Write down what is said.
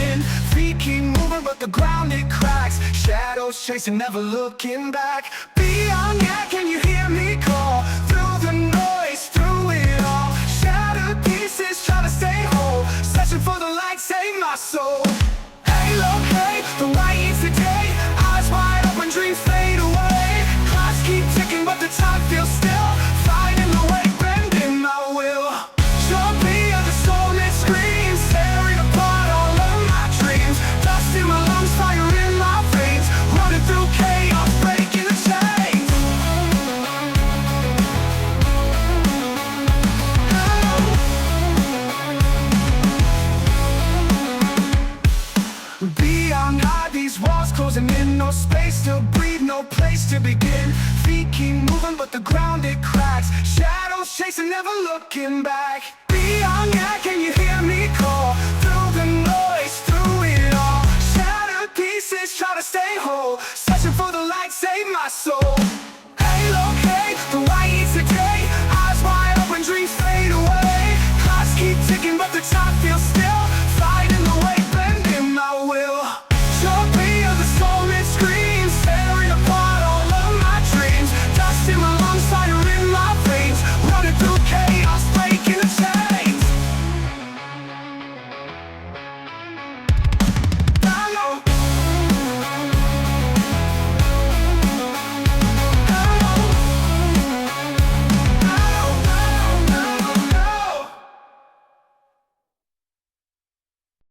begin. Feet keep moving but the ground it cracks. Shadows chasing, never looking back. Beyond, yeah, can you hear me call? Through the noise, through it all. Shattered pieces, try to stay whole. Searching for the light, save my soul. Halo, hey, the light eats the day. Eyes wide open, dreams fade away. Clocks keep ticking but the time feels still. Finding the way, bending my will. Jumping of the soul that screams, tearing apart all of my dreams. Dust in my lungs, fire in my veins. Running through chaos, breaking the chains. Beyond are these walls closing in. No space to breathe, no place to begin. Feet keep moving but the ground it cracks. Shadows chasing, never looking back. Beyond, yeah, can you hear me call? Through the noise, through it all. Shattered pieces, try to stay whole. Searching for the light, save my soul.